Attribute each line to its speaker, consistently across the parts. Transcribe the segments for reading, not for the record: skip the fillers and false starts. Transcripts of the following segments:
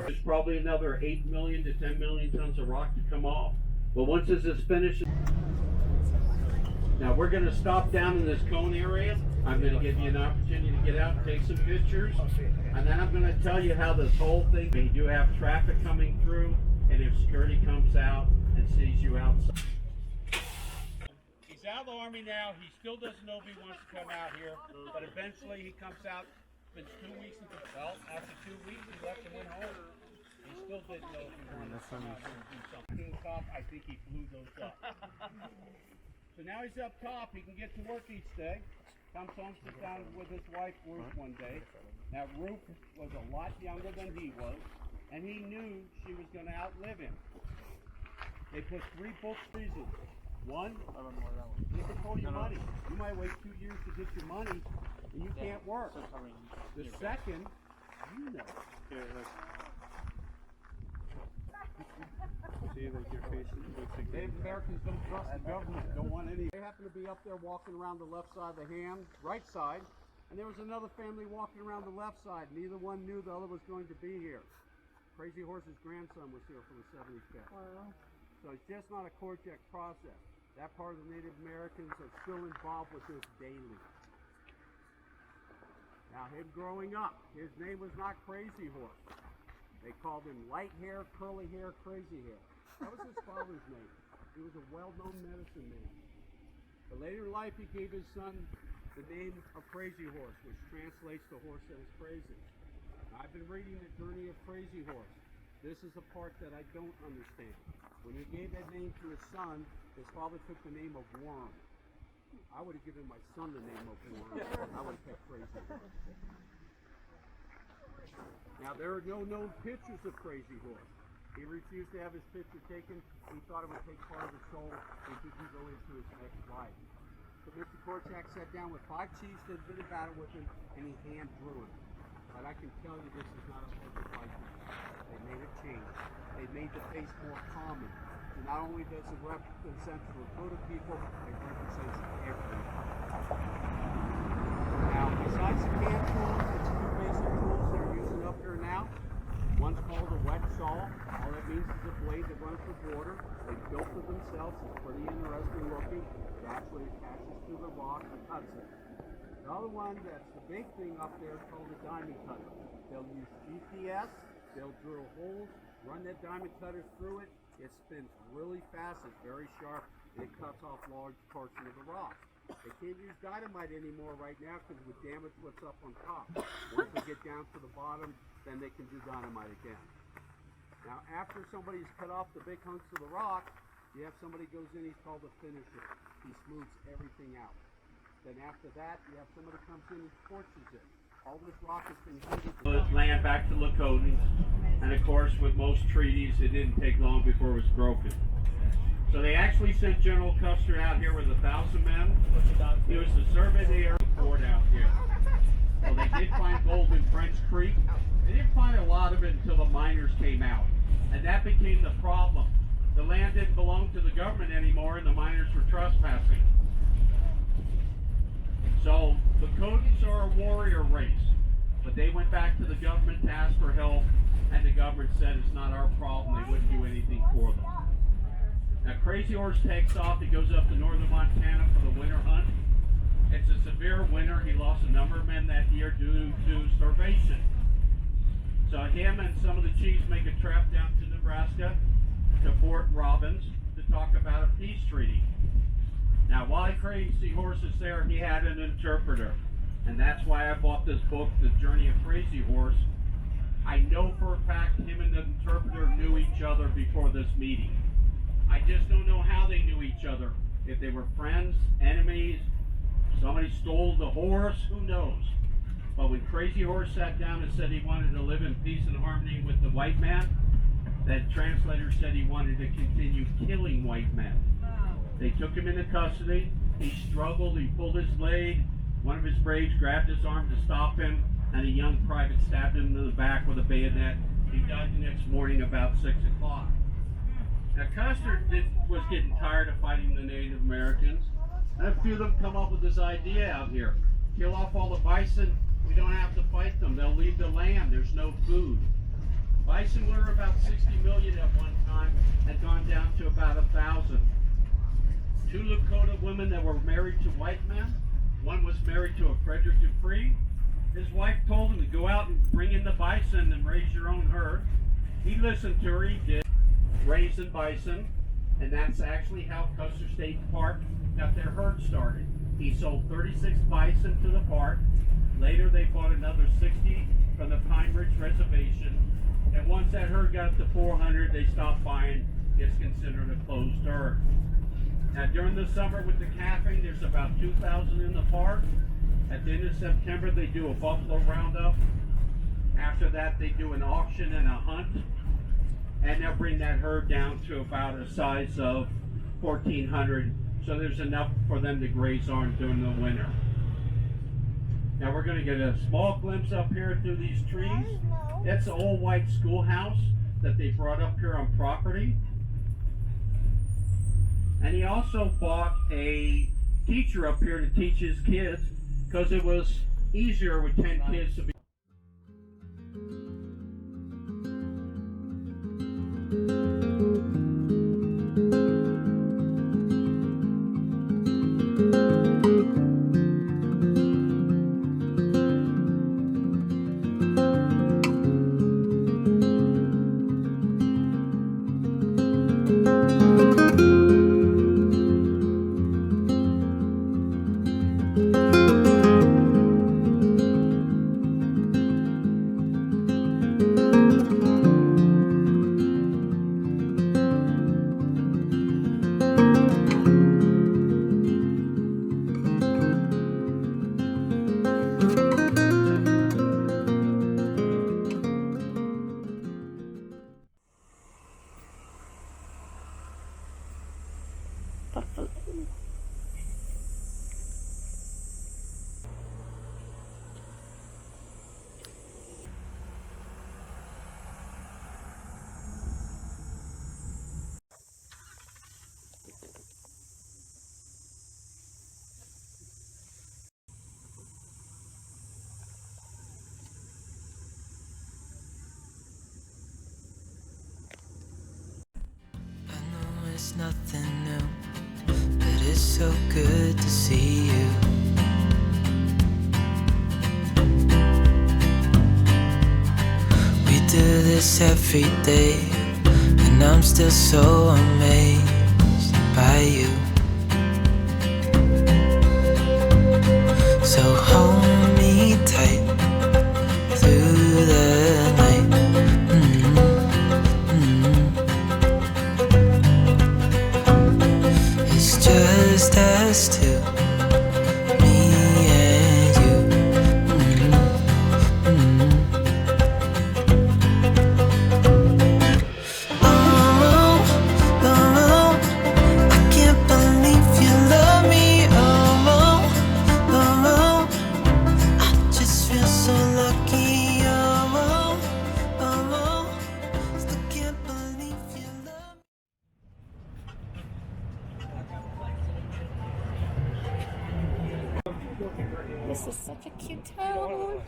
Speaker 1: There's probably another 8 million to 10 million tons of rock to come off. But once this is finished, now we're going to stop down in this cone area. I'm going to give you an opportunity to get out and take some pictures. And then I'm going to tell you how this whole thing, we do have traffic coming through, and if security comes out and sees you outside. He's out of the Army now. He still doesn't know if he wants to come out here, but eventually he comes out. It's 2 weeks until, well, after 2 weeks he left and went home. He still didn't know if he wanted to come out and do something. Top, I think he blew those up. So now he's up top. He can get to work each day. Comes home, sits down with his wife Ruth one day. Now Ruth was a lot younger than he was, and he knew she was going to outlive him. They put 3 books reasons. One, you control your money. You might wait 2 years to get your money, and you can't work. The second, you know.
Speaker 2: See, like your face looks like
Speaker 1: Native Americans don't trust the government. Don't want any. They happen to be up there walking around the left side of the right side, and there was another family walking around the left side. Neither one knew the other was going to be here. Crazy Horse's grandson was here for the 75th. Wow. So it's just not a court-check process. That part of the Native Americans are still involved with this daily. Now, him growing up, his name was not Crazy Horse. They called him Light Hair, Curly Hair, Crazy Hair. That was his father's name. He was a well-known medicine man. But later in life, he gave his son the name of Crazy Horse, which translates to horse that is crazy. Now, I've been reading The Journey of Crazy Horse. This is the part that I don't understand. When he gave that name to his son, his father took the name of Worm. I would have given my son the name of Worm. I would have kept Crazy Horse. Now, there are no known pictures of Crazy Horse. He refused to have his picture taken. He thought it would take part of his soul and didn't go into his next life. So Mr. Korchak sat down with 5 chiefs that had been in battle with him, and he hand drew him. But I can tell you this is not a perfect likeness. They made a change. They made the face more common. So not only does it represent the Lakota people, it represents everyone. Now, besides the hand tools, it's 2 basic tools they're using up here now. One's called a wet saw. All that means is a blade that runs the border. They built it themselves. It's pretty interesting looking. It actually attaches to the rock and cuts it. The other one that's the big thing up there is called a diamond cutter. They'll use GPS. They'll drill holes, run that diamond cutter through it. It spins really fast. It's very sharp. And it cuts off large portions of the rock. They can't use dynamite anymore right now because it would damage what's up on top. Once they get down to the bottom, then they can do dynamite again. Now, after somebody's cut off the big hunks of the rock, you have somebody goes in, he's called a finisher. He smooths everything out. Then after that, you have somebody comes in and torches it. All this rock has been heated. Land back to Lakotans, and of course, with most treaties, it didn't take long before it was broken. So they actually sent General Custer out here with 1,000 men. He was to survey the area fort out here. Well, they did find gold in French Creek. They didn't find a lot of it until the miners came out. And that became the problem. The land didn't belong to the government anymore, and the miners were trespassing. So the Lakotans are a warrior race. But they went back to the government to ask for help, and the government said it's not our problem. They wouldn't do anything for them. Now, Crazy Horse takes off. He goes up to northern Montana for the winter hunt. It's a severe winter. He lost a number of men that year due to starvation. So him and some of the chiefs make a trip down to Nebraska, to Fort Robbins, to talk about a peace treaty. Now, while Crazy Horse is there, he had an interpreter. And that's why I bought this book, The Journey of Crazy Horse. I know for a fact him and the interpreter knew each other before this meeting. I just don't know how they knew each other. If they were friends, enemies, somebody stole the horse, who knows? But when Crazy Horse sat down and said he wanted to live in peace and harmony with the white man, that translator said he wanted to continue killing white men. They took him into custody. He struggled. He pulled his leg. One of his braves grabbed his arm to stop him, and a young private stabbed him in the back with a bayonet. He died the next morning about 6 o'clock. Now, Custer was getting tired of fighting the Native Americans, and a few of them come up with this idea out here. Kill off all the bison, We don't have to fight them. They'll leave the land. There's no food. Bison were about 60 million at one time, had gone down to about 1,000. 2 Lakota women that were married to white men. One was married to a Frederick Dupree. His wife told him to go out and bring in the bison and raise your own herd. He listened to her, he did, raising bison, and that's actually how Custer State Park got their herd started. He sold 36 bison to the park. Later they bought another 60 from the Pine Ridge Reservation, and once that herd got up to 400, they stopped buying. It's considered a closed herd. Now during the summer with the calving, there's about 2,000 in the park. At the end of September, they do a buffalo roundup. After that, they do an auction and a hunt. And they'll bring that herd down to about a size of 1,400. So there's enough for them to graze on during the winter. Now we're going to get a small glimpse up here through these trees. That's the old white schoolhouse that they brought up here on property. And he also bought a teacher up here to teach his kids, because it was easier with 10 kids to be.
Speaker 3: Buffalo.
Speaker 4: I know it's nothing new, but it's so good to see you. We do this every day, and I'm still so amazed by you. So hold me tight through the night. It's just us two, me and you. Oh, oh, I can't believe you love me. Oh, oh, I just feel so lucky. Oh, oh, still can't believe you love me.
Speaker 3: This is such a cute town.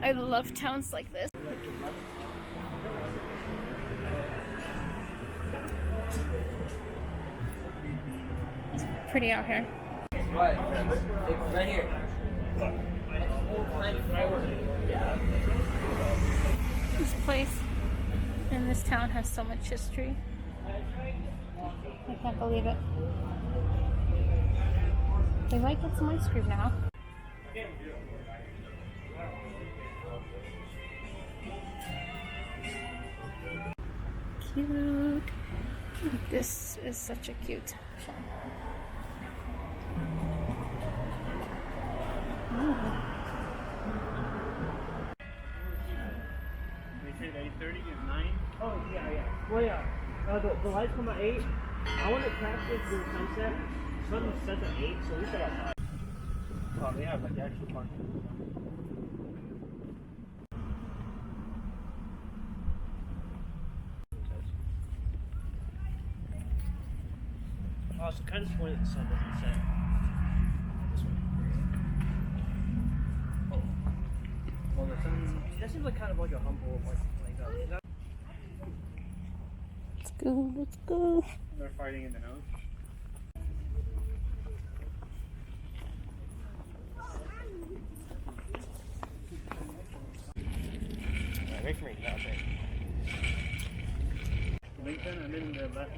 Speaker 3: I love towns like this. It's pretty out here.
Speaker 5: What? Right here.
Speaker 3: This place in this town has so much history. I can't believe it. They might get some ice cream now. Cute. This is such a cute shop.
Speaker 2: They said 8:30 is 9.
Speaker 5: Oh, yeah. Well, yeah. The lights come at 8. I want to practice the sunset. Sun sets at 8, so we set at 5.
Speaker 2: Oh, they have like actual parking.
Speaker 5: Oh, so kind of disappointed the sun doesn't set. This way. Oh. Well, the sun. That seems like kind of like a humble, like
Speaker 3: Let's go, let's go.
Speaker 2: They're fighting in the nose.
Speaker 5: Wait for me. No, okay.
Speaker 2: Lincoln and then the left.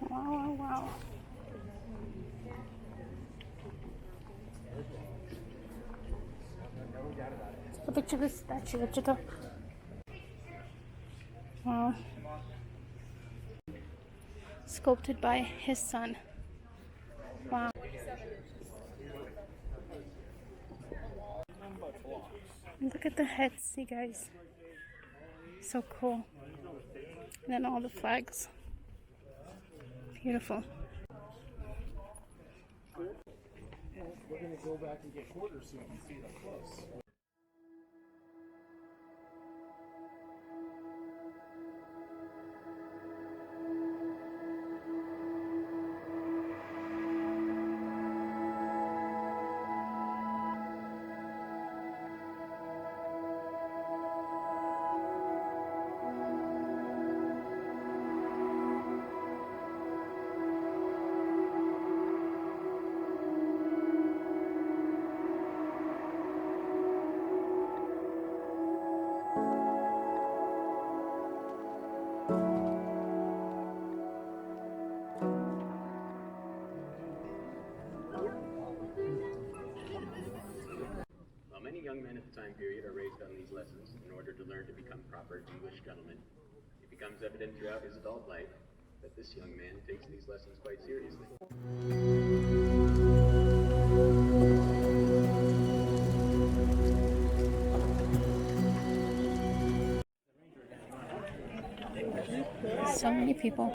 Speaker 3: Wow, wow, wow. A picture of the statue, Chito. Wow. Sculpted by his son. Wow. Look at the heads, you guys. So cool. And then all the flags. Beautiful.
Speaker 2: We're gonna go back and get quarters so you can see it up close.
Speaker 6: While many young men at the time period are raised on these lessons in order to learn to become proper English gentlemen, it becomes evident throughout his adult life that this young man takes these lessons quite seriously.
Speaker 3: So many people.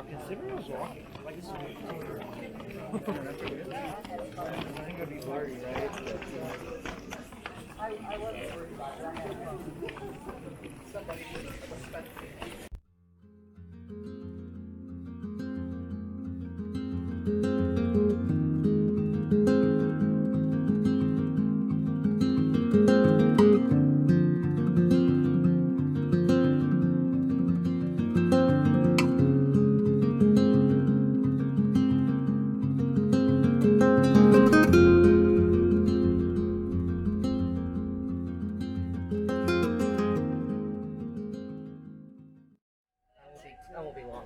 Speaker 5: Consider it walking. Like this I think it'd be blurry, right? I wasn't worried about that. Somebody that won't be long.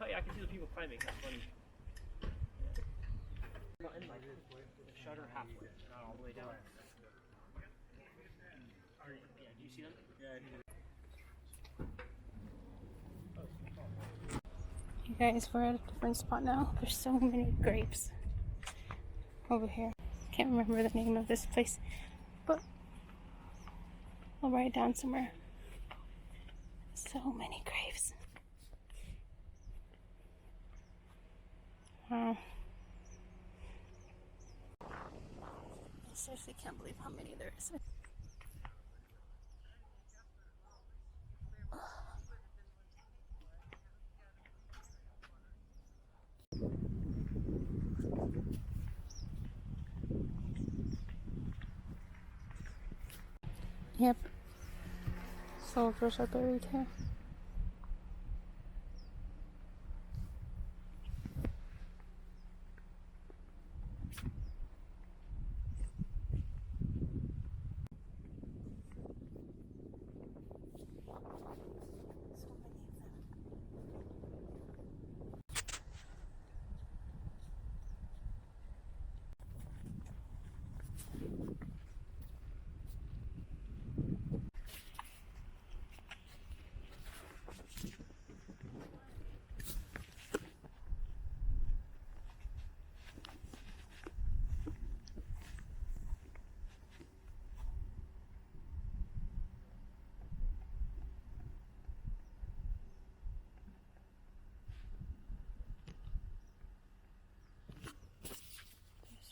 Speaker 5: Oh, yeah, I can see the people climbing. That's funny. Not in like the shutter halfway, not all the way down. Yeah, do you see them? Yeah, I do.
Speaker 3: You guys, we're at a different spot now. There's so many grapes over here. Can't remember the name of this place, but I'll write it down somewhere. So many graves. Wow. I seriously can't believe how many there is. Yep. Soldiers are buried here.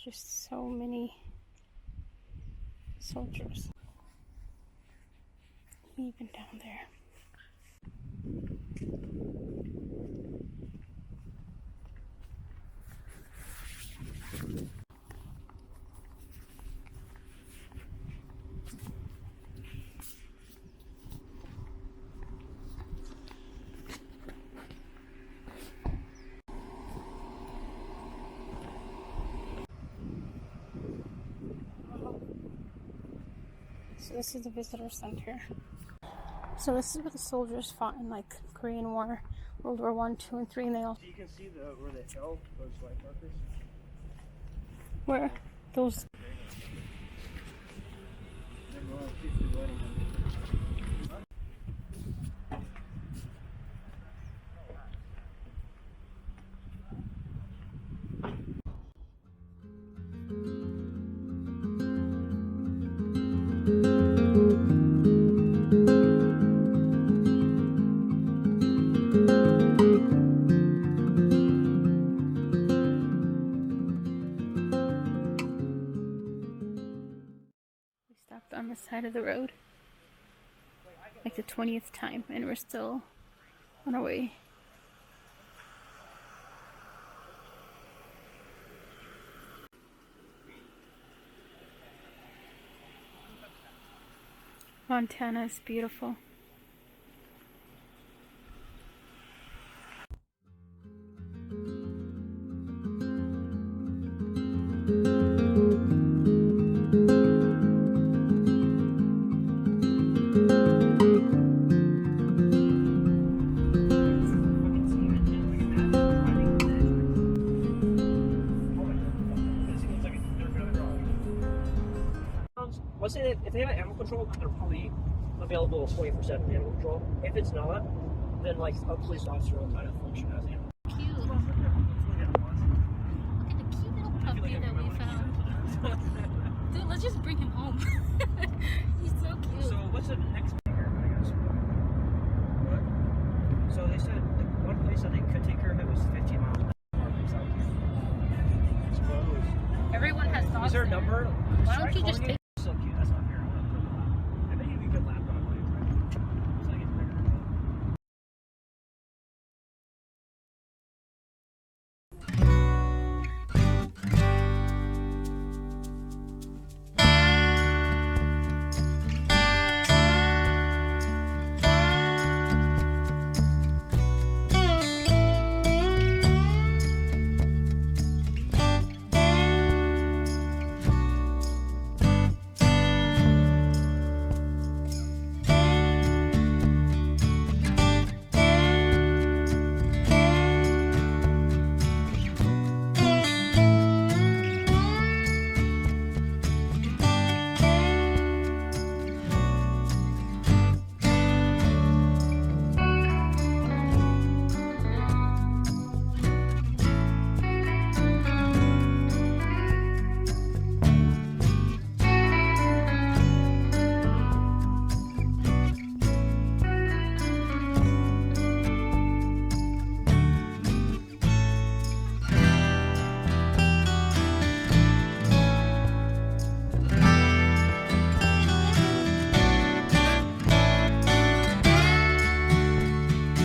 Speaker 3: just so many soldiers. Even down there. So this is the visitor center. So this is where the soldiers fought in like Korean War, World War 1, 2, and 3, and they all.
Speaker 5: You can see where they fell, those white markers.
Speaker 3: Where? Those. We stopped on the side of the road like the 20th time, and we're still on our way. Montana is beautiful.
Speaker 5: Let's say that if they have animal control, they're probably available 24/7 animal control. If it's not, then like a police officer will kind of function as animal.
Speaker 3: Cute. Look at the cute little puppy that we found. Dude, let's just bring him home. He's so cute.
Speaker 5: So what's the next here, I guess? What? So they said like, one place that they could take care of it was 15 miles an hour. It's closed.
Speaker 3: Everyone has dogs.
Speaker 5: Is there a number?
Speaker 3: Why don't you just take